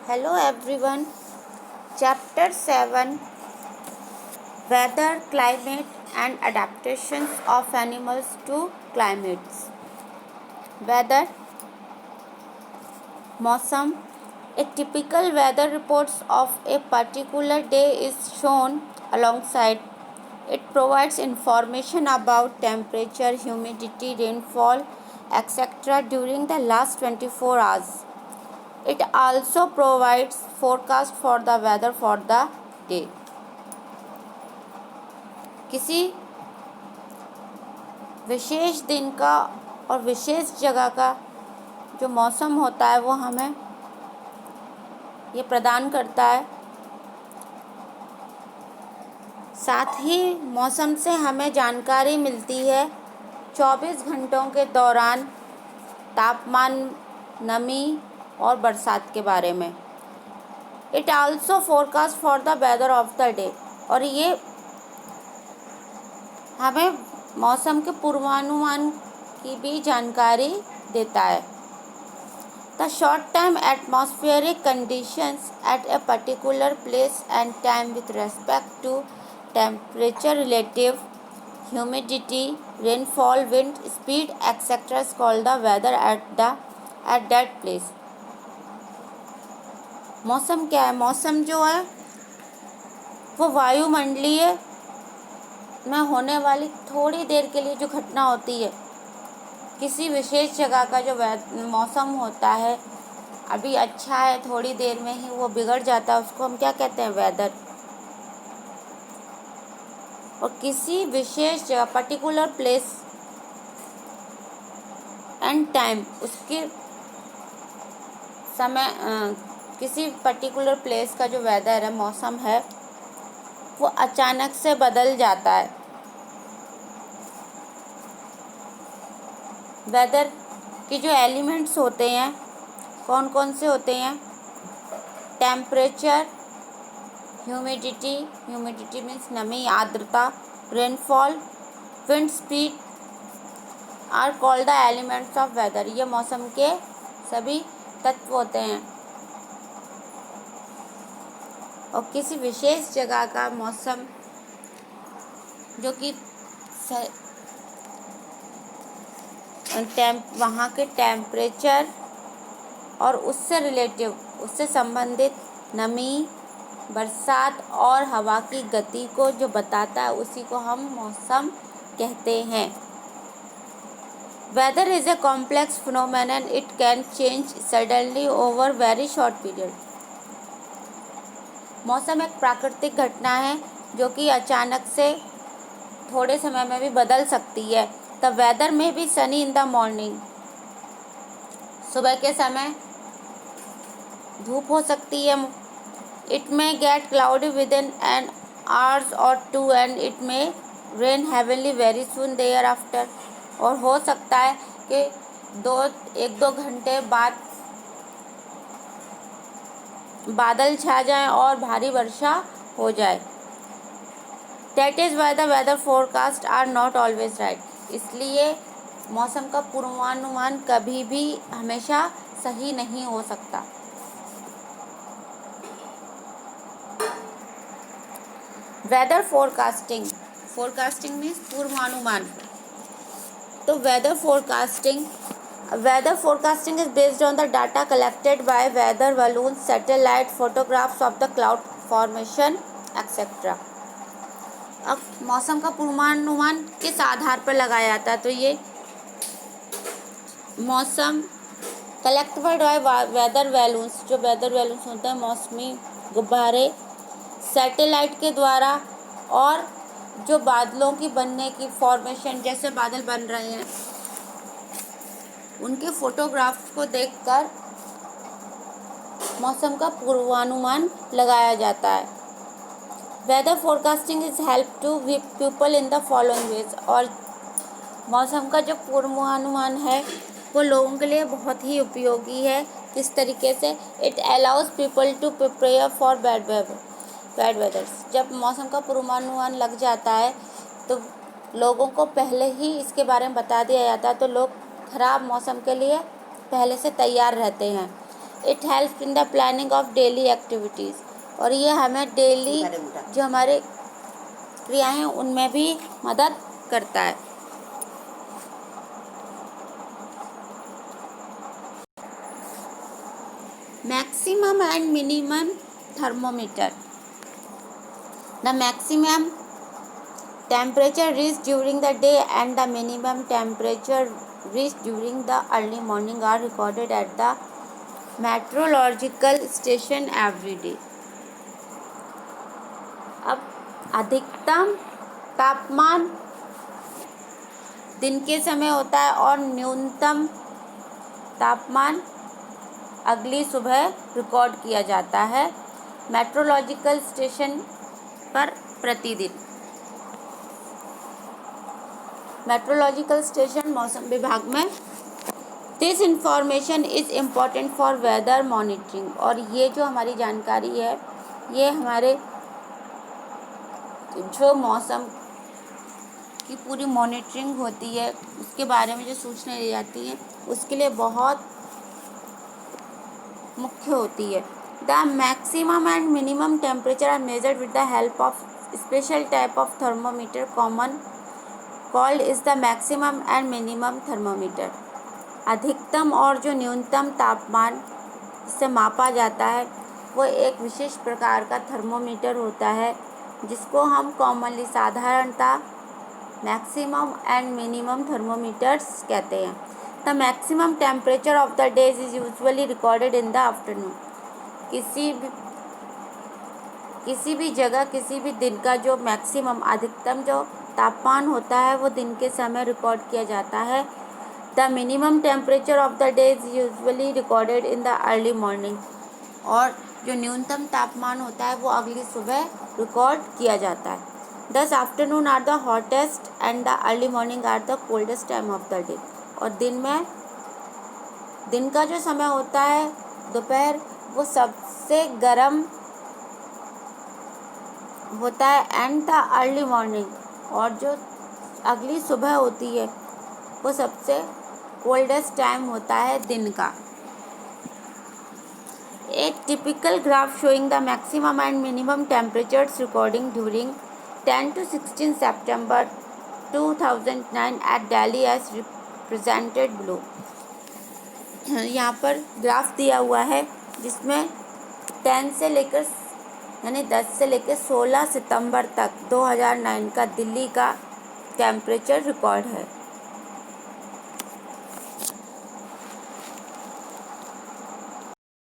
Hello everyone. Chapter 7, Weather, Climate and Adaptations of Animals to Climates. Weather, मौसम. A typical weather report of a particular day is shown alongside. It provides information about temperature, humidity, rainfall, etc. during the last 24 hours. It also provides forecast for the weather for the day. किसी विशेष दिन का और विशेष जगह का जो मौसम होता है वो हमें ये प्रदान करता है. साथ ही मौसम से हमें जानकारी मिलती है 24 घंटों के दौरान तापमान, नमी और बरसात के बारे में. It also forecast for the weather of the day. और ये हमें मौसम के पूर्वानुमान की भी जानकारी देता है. The short time atmospheric conditions at a particular place and time with respect to temperature, relative humidity, rainfall, wind speed etcetera is called the weather at that place. मौसम क्या है? मौसम जो है वो वायुमंडलीय में होने वाली थोड़ी देर के लिए जो घटना होती है, किसी विशेष जगह का जो मौसम होता है, अभी अच्छा है, थोड़ी देर में ही वो बिगड़ जाता है, उसको हम क्या कहते हैं? वेदर. और किसी विशेष जगह, पर्टिकुलर प्लेस एंड टाइम, उसके समय, किसी पर्टिकुलर प्लेस का जो वेदर है, मौसम है, वो अचानक से बदल जाता है. वेदर के जो एलिमेंट्स होते हैं कौन कौन से होते हैं? टेम्परेचर, ह्यूमिडिटी मीन्स नमी, आर्द्रता, rainfall, wind speed are called the elements of weather. ये मौसम के सभी तत्व होते हैं. और किसी विशेष जगह का मौसम जो कि वहाँ के टेम्परेचर और उससे रिलेटिव, उससे संबंधित नमी, बरसात और हवा की गति को जो बताता है, उसी को हम मौसम कहते हैं. Weather is a complex phenomenon. It can change suddenly over very short period. मौसम एक प्राकृतिक घटना है जो कि अचानक से थोड़े समय में भी बदल सकती है. The weather may be sunny in the morning. सुबह के समय धूप हो सकती है. It may get cloudy within an hours और to end it may rain heavenly very soon thereafter. और हो सकता है कि एक दो घंटे बाद बादल छा जाएं और भारी वर्षा हो जाए. That is why the weather forecast are not always right. इसलिए मौसम का पूर्वानुमान कभी भी हमेशा सही नहीं हो सकता. Weather forecasting. फोरकास्टिंग मीन्स पूर्वानुमान. तो weather forecasting is based on the data collected by weather balloons, satellite photographs of the cloud formation etcetera. अब मौसम का पूर्वानुमान किस आधार पर लगाया जाता है? तो ये मौसम कलेक्टेड बाय वेदर बैलून्स, जो वेदर बैलून्स होते हैं, मौसमी गुब्बारे, सैटेलाइट के द्वारा, और जो बादलों की बनने की फॉर्मेशन, जैसे बादल बन रहे हैं, उनके फोटोग्राफ्स को देखकर मौसम का पूर्वानुमान लगाया जाता है. Weather forecasting is help to people in the following ways. और मौसम का जो पूर्वानुमान है वो लोगों के लिए बहुत ही उपयोगी है. किस तरीके से? It allows people to prepare for bad weathers. जब मौसम का पूर्वानुमान लग जाता है तो लोगों को पहले ही इसके बारे में बता दिया जाता है, तो लोग खराब मौसम के लिए पहले से तैयार रहते हैं. It help in the planning of daily activities, और ये हमें डेली जो हमारे क्रियाएं हैं उनमें भी मदद करता है। Maximum and minimum thermometer. The maximum temperature reached during the day and the minimum temperature reached during the early morning are recorded at the meteorological station every day. अब अधिकतम तापमान दिन के समय होता है और न्यूनतम तापमान अगली सुबह रिकॉर्ड किया जाता है मेट्रोलॉजिकल स्टेशन पर प्रतिदिन। मेट्रोलॉजिकल स्टेशन मौसम विभाग में। This information is important for weather monitoring, और ये जो हमारी जानकारी है ये हमारे जो मौसम की पूरी मॉनिटरिंग होती है उसके बारे में जो सूचना दी जाती है उसके लिए बहुत मुख्य होती है। The maximum and minimum temperature are measured with the help of special type of thermometer common called is the maximum and minimum thermometer. अधिकतम और जो न्यूनतम तापमान जिससे मापा जाता है वो एक विशेष प्रकार का थर्मोमीटर होता है जिसको हम कॉमनली साधारणतः मैक्सिमम एंड मिनिमम थर्मोमीटर्स कहते हैं। The maximum temperature of the days is usually recorded in the afternoon. किसी भी जगह किसी भी दिन का जो मैक्सिमम अधिकतम जो तापमान होता है वो दिन के समय रिकॉर्ड किया जाता है। The minimum temperature of the day is usually recorded in the early morning, और जो न्यूनतम तापमान होता है वो अगली सुबह रिकॉर्ड किया जाता है। Thus afternoon are the hottest and the early morning are the coldest time of the day, और दिन का जो समय होता है दोपहर वो सबसे गर्म होता है एंड द अर्ली मॉर्निंग, और जो अगली सुबह होती है वो सबसे कोल्डेस्ट टाइम होता है दिन का। एक typical graph showing the maximum and minimum temperatures recording during 10 to 16 September 2009 at Delhi as represented below। यहाँ पर ग्राफ दिया हुआ है जिसमें 10 से लेकर 16 सितंबर तक 2009 का दिल्ली का टेम्परेचर रिकॉर्ड है।